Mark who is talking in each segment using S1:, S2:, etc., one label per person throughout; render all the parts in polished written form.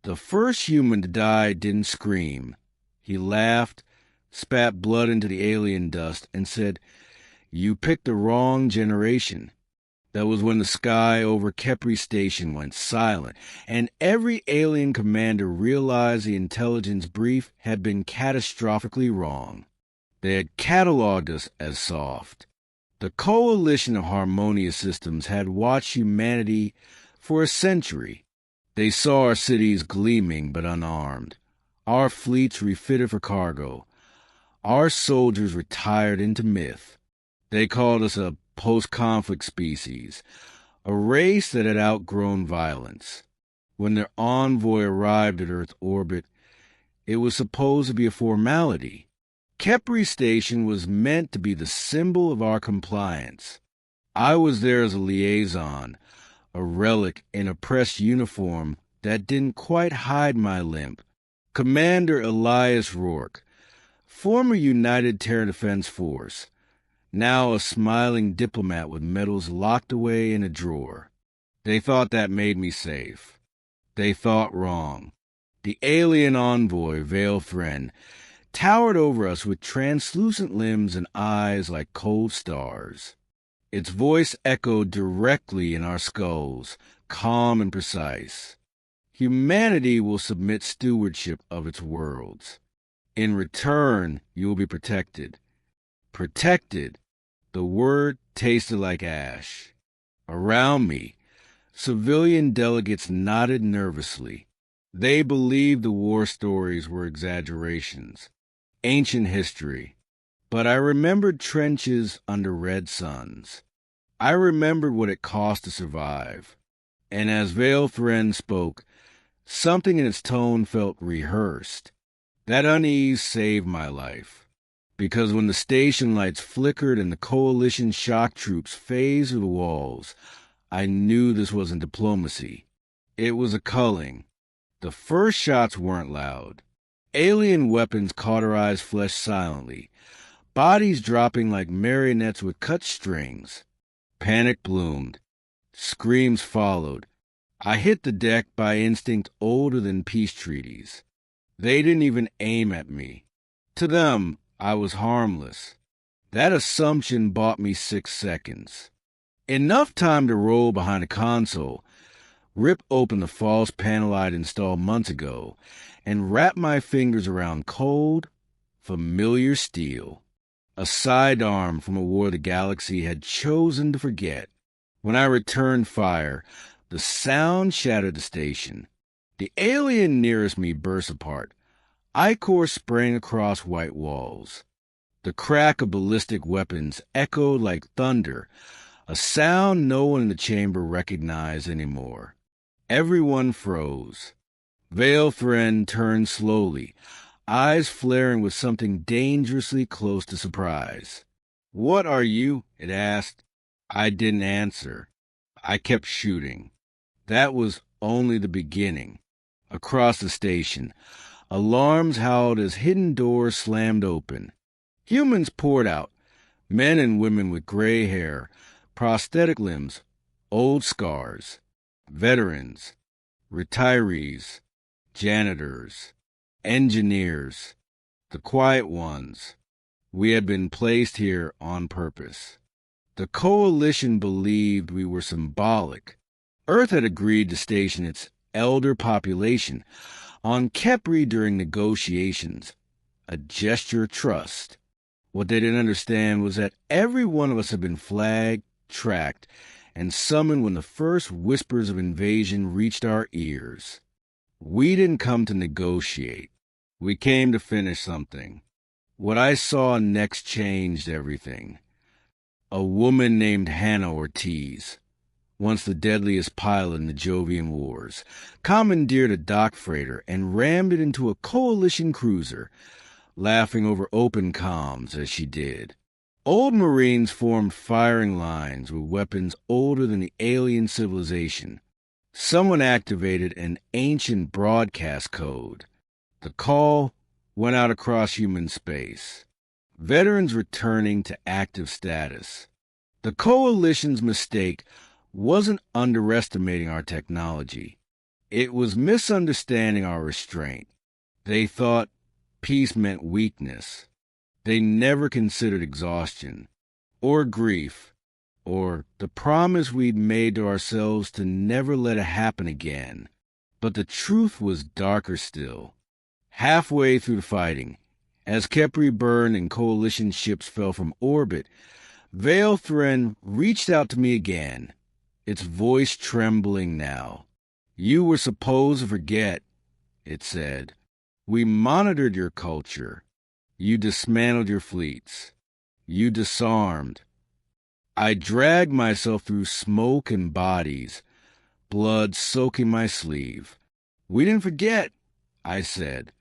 S1: The first human to die didn't scream. He laughed, spat blood into the alien dust, and said, "You picked the wrong generation." That was when the sky over Kepri Station went silent, and every alien commander realized the intelligence brief had been catastrophically wrong. They had cataloged us as soft. The coalition of harmonious systems had watched humanity for a century. They saw our cities gleaming but unarmed, our fleets refitted for cargo, our soldiers retired into myth. They called us a post-conflict species, a race that had outgrown violence. When their envoy arrived at Earth orbit, it was supposed to be a formality. Kepri Station was meant to be the symbol of our compliance. I was there as a liaison, a relic in a pressed uniform that didn't quite hide my limp. Commander Elias Rourke, former United Terran Defense Force, now a smiling diplomat with medals locked away in a drawer. They thought that made me safe. They thought wrong. The alien envoy, Veil Friend, towered over us with translucent limbs and eyes like cold stars. Its voice echoed directly in our skulls, calm and precise. Humanity will submit stewardship of its worlds. In return, you will be protected. Protected. The word tasted like ash. Around me, civilian delegates nodded nervously. They believed the war stories were exaggerations, ancient history. But I remembered trenches under red suns. I remembered what it cost to survive. And as Veil Friend spoke, something in its tone felt rehearsed. That unease saved my life. Because when the station lights flickered and the coalition shock troops phased through the walls, I knew this wasn't diplomacy. It was a culling. The first shots weren't loud. Alien weapons cauterized flesh silently, bodies dropping like marionettes with cut strings. Panic bloomed. Screams followed. I hit the deck by instinct older than peace treaties. They didn't even aim at me. To them, I was harmless. That assumption bought me 6 seconds. Enough time to roll behind a console, rip open the false panel I'd installed months ago, and wrap my fingers around cold, familiar steel. A sidearm from a war the galaxy had chosen to forget. When I returned fire, the sound shattered the station. The alien nearest me burst apart. Ichor sprang across white walls. The crack of ballistic weapons echoed like thunder, a sound no one in the chamber recognized anymore. Everyone froze. Veil Friend turned slowly, eyes flaring with something dangerously close to surprise. "What are you?" it asked. I didn't answer. I kept shooting. That was only the beginning. Across the station, alarms howled as hidden doors slammed open. Humans poured out, men and women with gray hair, prosthetic limbs, old scars, veterans, retirees, janitors, engineers, the quiet ones. We had been placed here on purpose. The coalition believed we were symbolic. Earth had agreed to station its elder population on Kepri during negotiations, a gesture of trust. What they didn't understand was that every one of us had been flagged, tracked, and summoned when the first whispers of invasion reached our ears. We didn't come to negotiate. We came to finish something. What I saw next changed everything. A woman named Hannah Ortiz, once the deadliest pilot in the Jovian Wars, commandeered a dock freighter and rammed it into a coalition cruiser, laughing over open comms as she did. Old Marines formed firing lines with weapons older than the alien civilization. Someone activated an ancient broadcast code. The call went out across human space. Veterans returning to active status. The coalition's mistake wasn't underestimating our technology. It was misunderstanding our restraint. They thought peace meant weakness. They never considered exhaustion, or grief, or the promise we'd made to ourselves to never let it happen again. But the truth was darker still. Halfway through the fighting, as Kepri burned and coalition ships fell from orbit, Vale Thren reached out to me again, its voice trembling now. "You were supposed to forget," it said. "We monitored your culture. You dismantled your fleets. You disarmed." I dragged myself through smoke and bodies, blood soaking my sleeve. "We didn't forget," I said.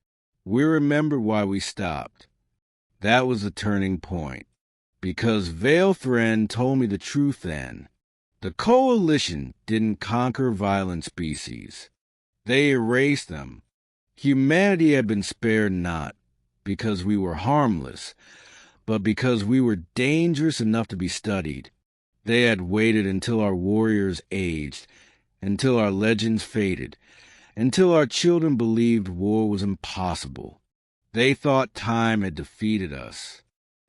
S1: "We remembered why we stopped." That was the turning point, because Vale Thren told me the truth then. The Coalition didn't conquer violent species. They erased them. Humanity had been spared not because we were harmless, but because we were dangerous enough to be studied. They had waited until our warriors aged, until our legends faded, until our children believed war was impossible. They thought time had defeated us.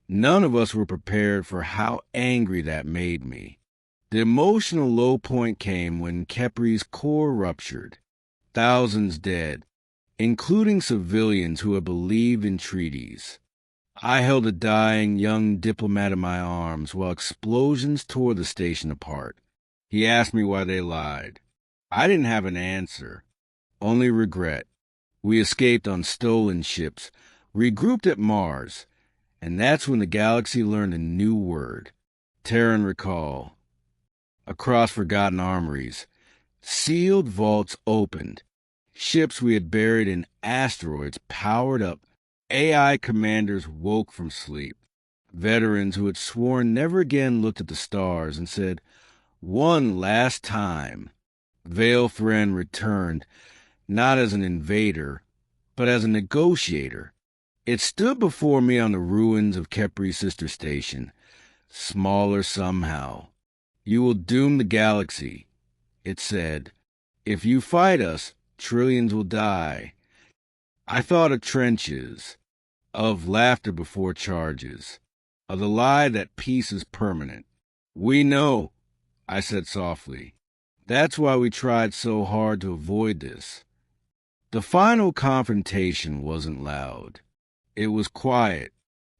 S1: None of us were prepared for how angry that made me. The emotional low point came when Kepri's core ruptured. Thousands dead, including civilians who had believed in treaties. I held a dying young diplomat in my arms while explosions tore the station apart. He asked me why they lied. I didn't have an answer, only regret. We escaped on stolen ships, regrouped at Mars, and that's when the galaxy learned a new word, Terran recall. Across forgotten armories, sealed vaults opened. Ships we had buried in asteroids powered up. AI commanders woke from sleep. Veterans who had sworn never again looked at the stars and said, "One last time." Vale Thren returned, not as an invader, but as a negotiator. It stood before me on the ruins of Kepri's sister station, smaller somehow. "You will doom the galaxy," it said. "If you fight us, trillions will die." I thought of trenches, of laughter before charges, of the lie that peace is permanent. "We know," I said softly. "That's why we tried so hard to avoid this." The final confrontation wasn't loud. It was quiet.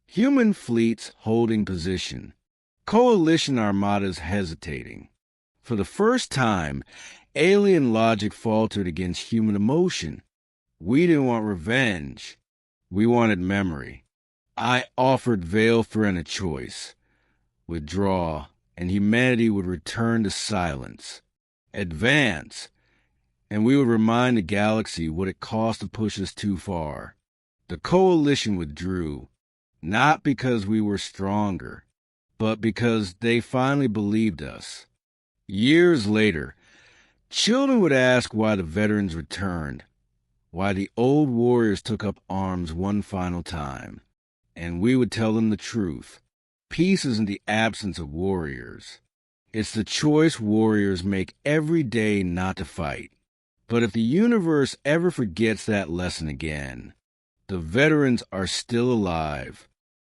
S1: Human fleets holding position. Coalition armadas hesitating. For the first time, alien logic faltered against human emotion. We didn't want revenge. We wanted memory. I offered Vale Thren a choice. Withdraw, and humanity would return to silence. Advance, and we would remind the galaxy what it cost to push us too far. The Coalition withdrew, not because we were stronger, but because they finally believed us. Years later, children would ask why the veterans returned, why the old warriors took up arms one final time, and we would tell them the truth. Peace isn't the absence of warriors. It's the choice warriors make every day not to fight. But if the universe ever forgets that lesson again, the veterans are still alive,